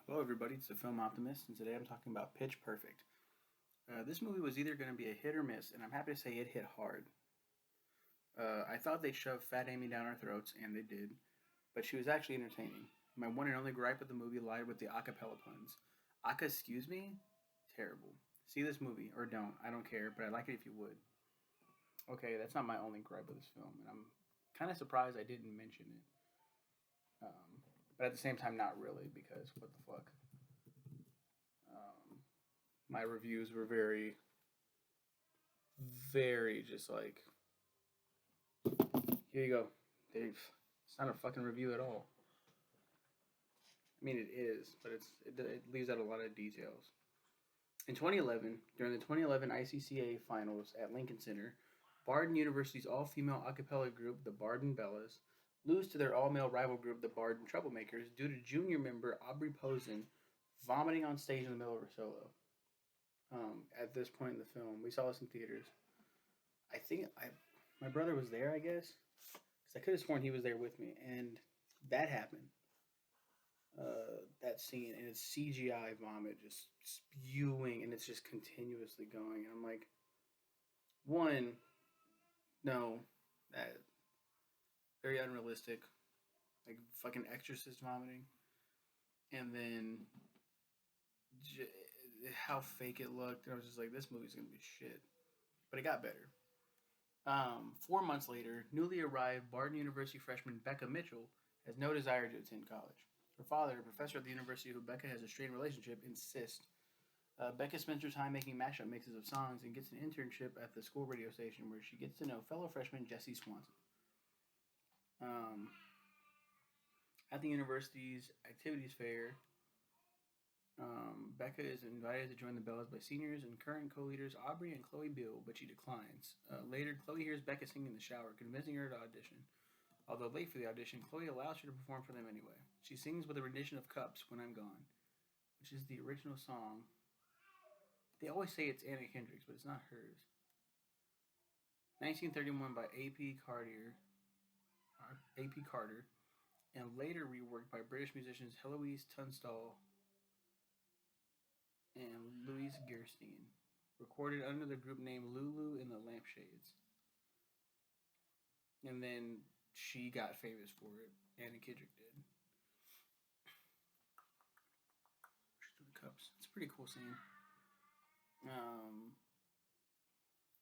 Hello, everybody. It's the Film Optimist, and today I'm talking about Pitch Perfect. This movie was either going to be a hit or miss, and I'm happy to say it hit hard. I thought they'd shove Fat Amy down our throats, and they did, but she was actually entertaining. My one and only gripe with the movie lied with the acapella puns. Aka, excuse me? Terrible. See this movie, or don't. I don't care, but I'd like it if you would. Okay, that's not my only gripe with this film, and I'm kind of surprised I didn't mention it. But at the same time, not really, because what the fuck? Um, my reviews were very just like, here you go, Dave. It's not a fucking review at all. I mean, it is, but it leaves out a lot of details. In 2011, during the 2011 ICCA finals at Lincoln Center, Barden University's all-female a cappella group, the Barden Bellas, lose to their all-male rival group, the Barden Troublemakers, due to junior member Aubrey Posen vomiting on stage in the middle of her solo. At this point in the film, we saw this in theaters. I think my brother was there, I guess, because I could have sworn he was there with me, and that happened. That scene, and it's CGI vomit just spewing, and it's just continuously going. And I'm like, one, no, that very unrealistic, like fucking Exorcist vomiting, and then j- how fake it looked. And I was just like, this movie's gonna be shit, but it got better. 4 months later, newly arrived Barton University freshman Becca Mitchell has no desire to attend college. Her father, a professor at the university who Becca has a strained relationship, insists. Becca spends her time making mashup mixes of songs and gets an internship at the school radio station where she gets to know fellow freshman Jesse Swanson. Um, at the university's activities fair, Becca is invited to join the Bellas by seniors and current co-leaders Aubrey and Chloe Bill, but she declines. Later, Chloe hears Becca sing in the shower, convincing her to audition. Although late for the audition, Chloe allows her to perform for them anyway. She sings with a rendition of Cups, When I'm Gone, which is the original song. They always say it's Anna Kendrick's, but it's not hers. 1931 by A.P. Carter, and later reworked by British musicians Heloise Tunstall and Louise Gerstein. Recorded under the group name Lulu and the Lampshades. And then she got famous for it. Anna Kendrick did. She's doing cups. It's a pretty cool scene. Um,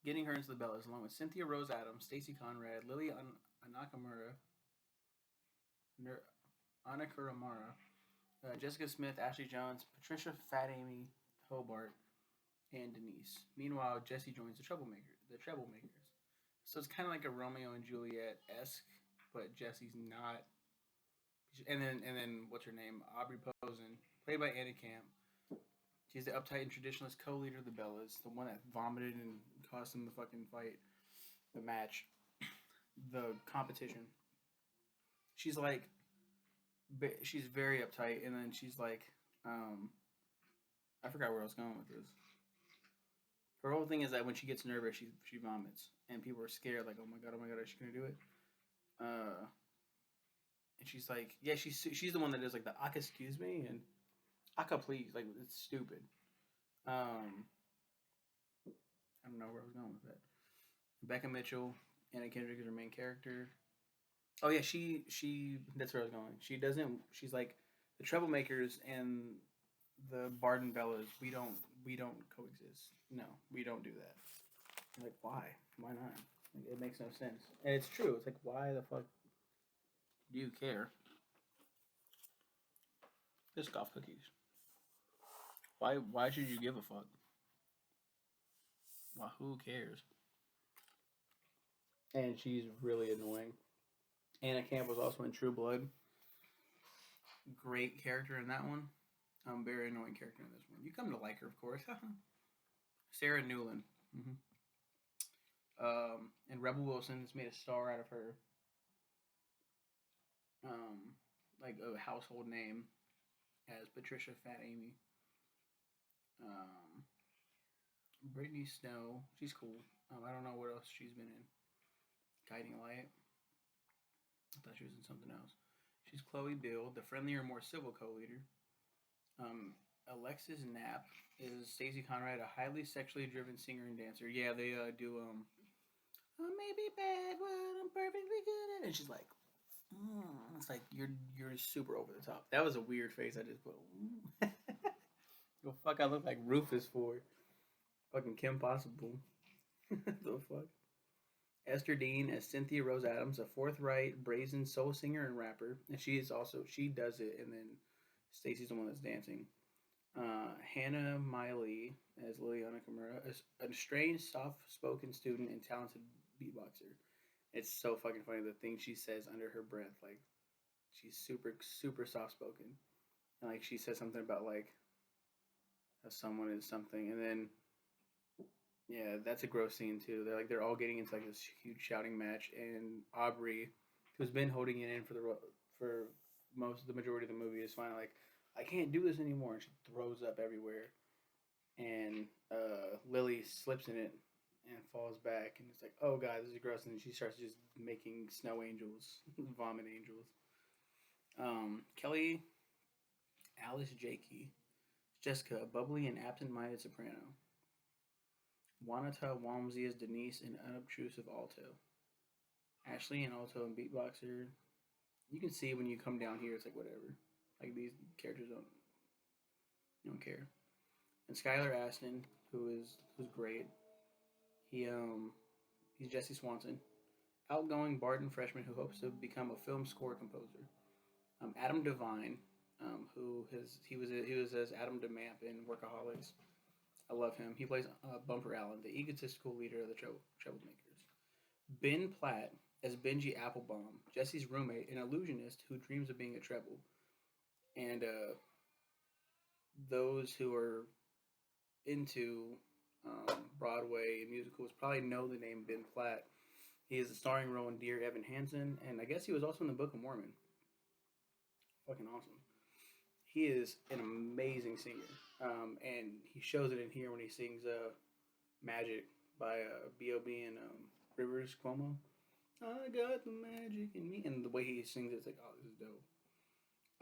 Getting her into the Bellas, along with Cynthia Rose Adams, Stacey Conrad, Lily Anakamura, Anakuramara, Jessica Smith, Ashley Jones, Patricia Fat Amy Hobart, and Denise. Meanwhile, Jesse joins the Troublemakers. So it's kind of like a Romeo and Juliet esque, but Jesse's not. And then what's her name? Aubrey Posen, played by Annie Camp. She's the uptight and traditionalist co-leader of the Bellas, the one that vomited and caused them the fucking fight, the match, the competition. She's like, she's very uptight, and then she's like, I forgot where I was going with this. Her whole thing is that when she gets nervous, she vomits, and people are scared, like, oh my god, is she gonna do it? And she's like, yeah, she's the one that does like the Aka, excuse me, and Aka, please, like it's stupid. I don't know where I was going with that. Becca Mitchell, Anna Kendrick is her main character. Oh yeah, she that's where I was going. She doesn't. She's like the Troublemakers and the Barden Bellas. We don't coexist. No, we don't do that. Like why? Why not? Like, it makes no sense. And it's true. It's like why the fuck do you care? Biscoff cookies. Why should you give a fuck? Well, who cares? And she's really annoying. Anna Camp was also in True Blood. Great character in that one. Very annoying character in this one. You come to like her, of course. Sarah Newland. Mm-hmm. And Rebel Wilson has made a star out of her. Like a household name as Patricia Fat Amy. Um, Brittany Snow. She's cool. I don't know what else she's been in. Guiding Light. I thought she was in something else. She's Chloe Bill, the friendlier, more civil co-leader. Alexis Knapp is Stacey Conrad, a highly sexually driven singer and dancer. Yeah, they do I may be bad, but I'm perfectly good at it. And she's like, it's like you're super over the top. That was a weird face I just put. The fuck I look like Rufus for? Fucking Kim Possible. The fuck. Esther Dean as Cynthia Rose Adams, a forthright, brazen soul singer and rapper, and she does it, and then Stacey's the one that's dancing. Hannah Miley as Liliana Kimura, a strange, soft-spoken student and talented beatboxer. It's so fucking funny the things she says under her breath. Like she's super, super soft-spoken, and like she says something about like how someone is something, and then yeah, that's a gross scene too. They're all getting into like this huge shouting match, and Aubrey, who's been holding it in for most of the majority of the movie, is finally like, I can't do this anymore, and she throws up everywhere, and Lily slips in it and falls back, and it's like, oh god, this is gross, and then she starts just making snow angels, vomit angels. Kelly Alice Jakey, Jessica, a bubbly and absent-minded soprano. Wanata Walmsley is Denise, an unobtrusive alto. Ashley, an alto and beatboxer. You can see when you come down here, it's like whatever. Like these characters don't care. And Skylar Aston, who's great. He he's Jesse Swanson, outgoing Barton freshman who hopes to become a film score composer. Adam Devine, he was as Adam DeMamp in Workaholics. I love him. He plays Bumper Allen, the egotistical leader of the Troublemakers. Ben Platt as Benji Applebaum, Jesse's roommate, an illusionist who dreams of being a treble. And those who are into Broadway musicals probably know the name Ben Platt. He is a starring role in Dear Evan Hansen, and I guess he was also in the Book of Mormon. Fucking awesome. He is an amazing singer, and he shows it in here when he sings "Magic" by B.O.B. and Rivers Cuomo. I got the magic in me, and the way he sings it's like, oh, this is dope.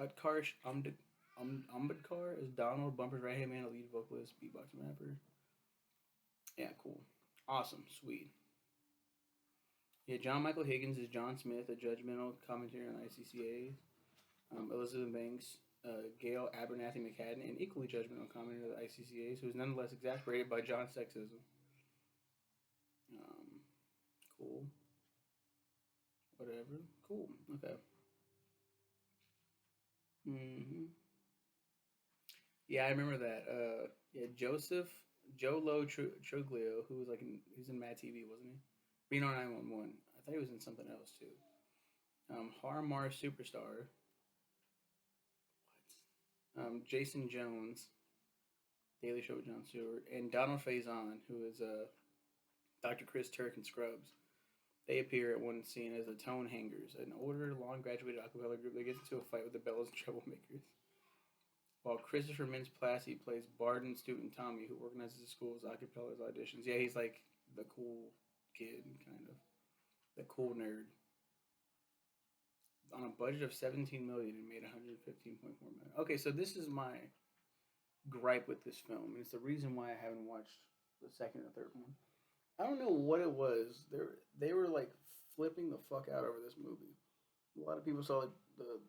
Utkarsh Ambedkar is Donald, Bumper's right hand man, a lead vocalist, beatboxing rapper. Yeah, cool. Awesome. Sweet. Yeah, John Michael Higgins is John Smith, a judgmental commentary on ICCAs. Elizabeth Banks, Gail Abernathy McCadden, an equally judgmental commentator of the ICCAs, who is nonetheless exasperated by John's sexism. Cool. Whatever. Cool. Okay. Mm-hmm. Yeah, I remember that. Yeah, Joe Lo Truglio, who was like he's in Mad TV, wasn't he? Reno 911. I thought he was in something else too. Harmar Superstar. What? Jason Jones, Daily Show with Jon Stewart, and Donald Faison, who is Dr. Chris Turk in Scrubs. They appear at one scene as the Tone Hangers, an older, long graduated acapella group that gets into a fight with the Bellas and Troublemakers. While Christopher Mintz-Plasse plays Barden student Tommy, who organizes the school's acapella auditions. Yeah, he's like the cool kid, kind of. The cool nerd. On a budget of $17 million, it made $115.4 million. Okay, so this is my gripe with this film, and it's the reason why I haven't watched the second or third one. I don't know what it was. They were like flipping the fuck out over this movie. A lot of people saw the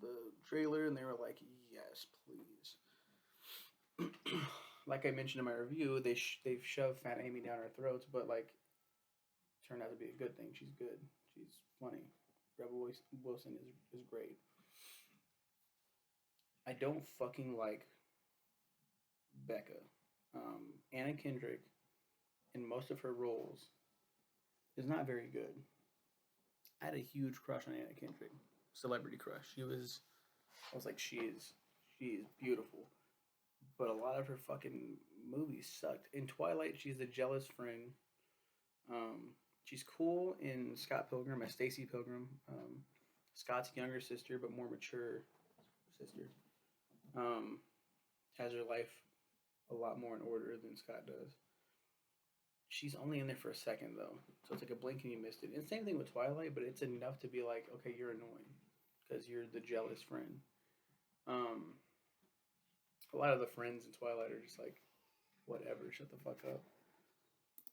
trailer and they were like, "Yes, please." Like I mentioned in my review, they've shoved Fat Amy down our throats, but like turned out to be a good thing. She's good. She's funny. Rebel Wilson is great. I don't fucking like Becca. Anna Kendrick in most of her roles is not very good. I had a huge crush on Anna Kendrick, celebrity crush. I was like, she is beautiful, but a lot of her fucking movies sucked. In Twilight, she's the jealous friend. She's cool in Scott Pilgrim as Stacy Pilgrim, Scott's younger sister, but more mature sister. Um, has her life a lot more in order than Scott does. She's only in there for a second though, so it's like a blink and you missed it. And same thing with Twilight, but it's enough to be like, okay, you're annoying because you're the jealous friend. Um, a lot of the friends in Twilight are just like, whatever, shut the fuck up.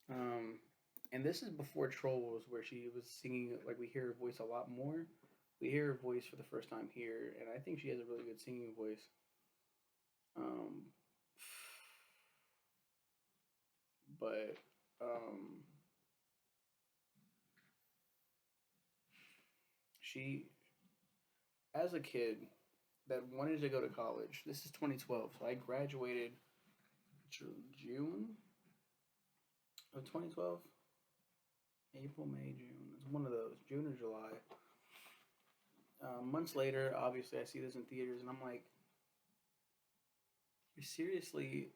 Um, and this is before Trolls, where she was singing. Like we hear her voice a lot more. We hear her voice for the first time here, and I think she has a really good singing voice. Um, but um, she, as a kid that wanted to go to college, this is 2012, so I graduated June of 2012. April, May, June. It's one of those, June or July. Months later, obviously, I see this in theaters, and I'm like, you're seriously,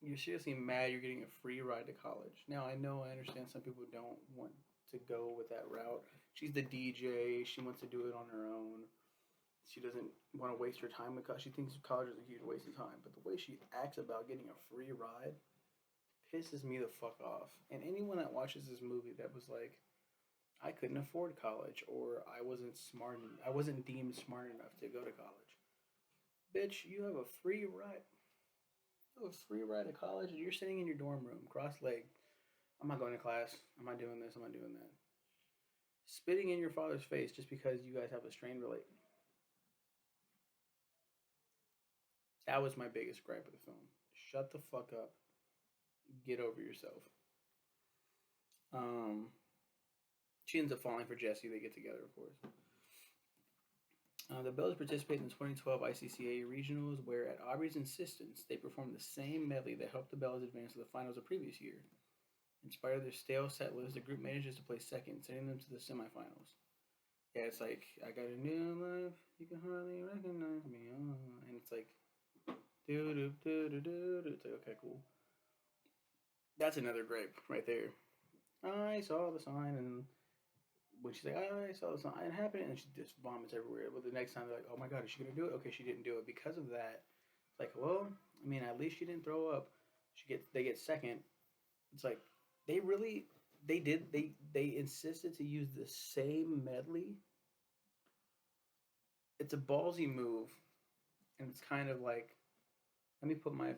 you're seriously mad you're getting a free ride to college. Now, I understand some people don't want to go with that route. She's the DJ. She wants to do it on her own. She doesn't want to waste her time with college. She thinks college is a huge waste of time. But the way she acts about getting a free ride pisses me the fuck off. And anyone that watches this movie that was like, I couldn't afford college, or I wasn't deemed smart enough to go to college. Bitch, you have a free ride. You have a free ride to college, and you're sitting in your dorm room, cross-legged. I'm not going to class. I'm not doing this. I'm not doing that. Spitting in your father's face just because you guys have a strained relate. That was my biggest gripe of the film. Shut the fuck up. Get over yourself. Um, she ends up falling for Jesse. They get together, of course. The Bellas participated in the 2012 ICCA regionals, where, at Aubrey's insistence, they performed the same medley that helped the Bellas advance to the finals the previous year. In spite of their stale set list, the group manages to place second, sending them to the semifinals. Yeah, it's like, I got a new life, you can hardly recognize me. Oh. And it's like, do do do do do. It's like, okay, cool. That's another gripe right there. I saw the sign, and when she's like, I saw the sign happen, and she just vomits everywhere. But the next time they're like, oh my god, is she gonna do it? Okay, she didn't do it because of that. It's like, well, I mean, at least she didn't throw up. They get second. It's like they insisted to use the same medley. It's a ballsy move, and it's kind of like, let me put my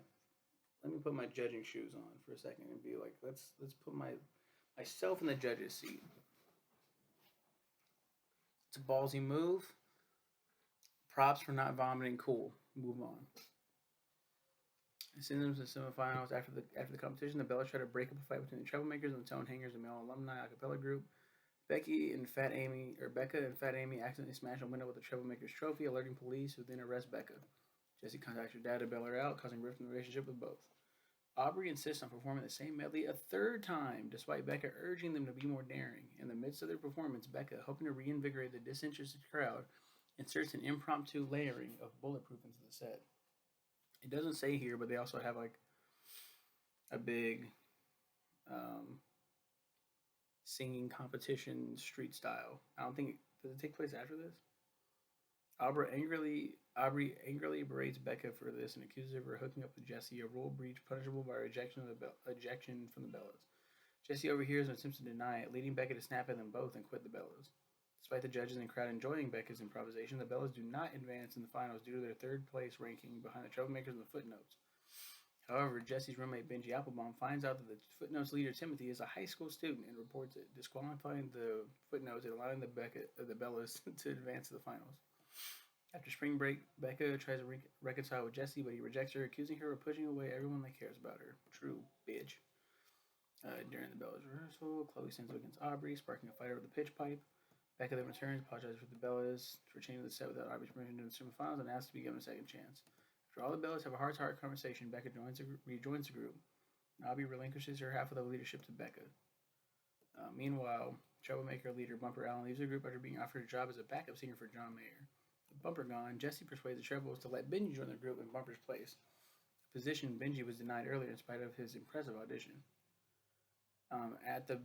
judging shoes on for a second and be like, let's put myself in the judge's seat. It's a ballsy move. Props for not vomiting. Cool. Move on. Send them to the semifinals. After the competition, the Bellas try to break up a fight between the Troublemakers and the Tone Hangers, a male alumni a cappella group. Becca and Fat Amy accidentally smash a window with the Troublemakers trophy, alerting police, who then arrest Becca. Jesse contacts her dad to bail her out, causing rift in the relationship with both. Aubrey insists on performing the same medley a third time, despite Becca urging them to be more daring. In the midst of their performance, Becca, hoping to reinvigorate the disinterested crowd, inserts an impromptu layering of Bulletproof into the set. It doesn't say here, but they also have like a big singing competition, street style. I don't think does it take place after this. Aubrey angrily berates Becca for this and accuses her of hooking up with Jesse, a rule breach punishable by ejection from the Bellas. Jesse overhears and attempts to deny it, leading Becca to snap at them both and quit the Bellas. Despite the judges and crowd enjoying Becca's improvisation, the Bellas do not advance in the finals due to their third place ranking behind the Troublemakers and the Footnotes. However, Jesse's roommate Benji Applebaum finds out that the Footnotes leader Timothy is a high school student and reports it, disqualifying the Footnotes and allowing the Bellas to advance to the finals. After spring break, Becca tries to reconcile with Jesse, but he rejects her, accusing her of pushing away everyone that cares about her. True, bitch. During the Bellas rehearsal, Chloe sends against Aubrey, sparking a fight over the pitch pipe. Becca then returns, apologizes for the Bellas for changing the set without Aubrey's permission during the semifinals, and asks to be given a second chance. After all the Bellas have a heart-to-heart conversation, Becca rejoins the group. Aubrey relinquishes her half of the leadership to Becca. Meanwhile, Troublemaker leader Bumper Allen leaves the group after being offered a job as a backup singer for John Mayer. With Bumper gone, Jesse persuades the Trebles to let Benji join the group in Bumper's place, a position Benji was denied earlier in spite of his impressive audition. At the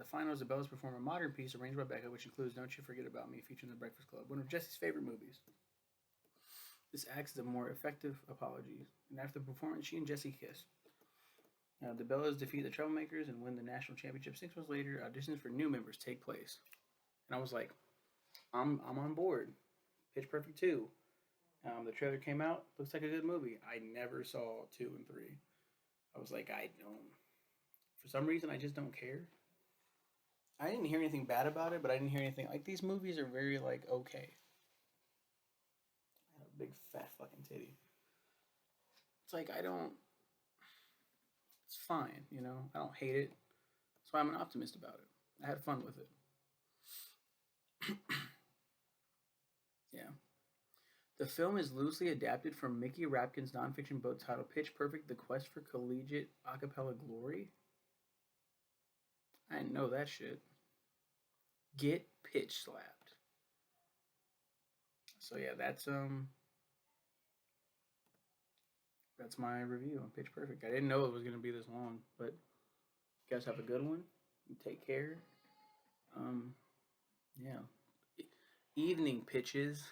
finals, the Bellas perform a modern piece arranged by Becca, which includes "Don't You Forget About Me," featuring The Breakfast Club, one of Jesse's favorite movies. This acts as a more effective apology, and after the performance, she and Jesse kiss. The Bellas defeat the Troublemakers and win the national championship 6 months later. Auditions for new members take place, and I was like, I'm on board. Pitch Perfect 2. The trailer came out. Looks like a good movie. I never saw 2 and 3. I was like, I don't. For some reason, I just don't care. I didn't hear anything bad about it, but I didn't hear anything like these movies are very like okay. I have a big fat fucking titty. It's like I don't. It's fine, you know. I don't hate it. That's why I'm an optimist about it. I had fun with it. Yeah. The film is loosely adapted from Mickey Rapkin's nonfiction book titled Pitch Perfect: The Quest for Collegiate Acapella Glory. I didn't know that shit. Get pitch slapped. So yeah, that's my review on Pitch Perfect. I didn't know it was gonna be this long, but you guys have a good one. You take care. Um, yeah. Evening pitches.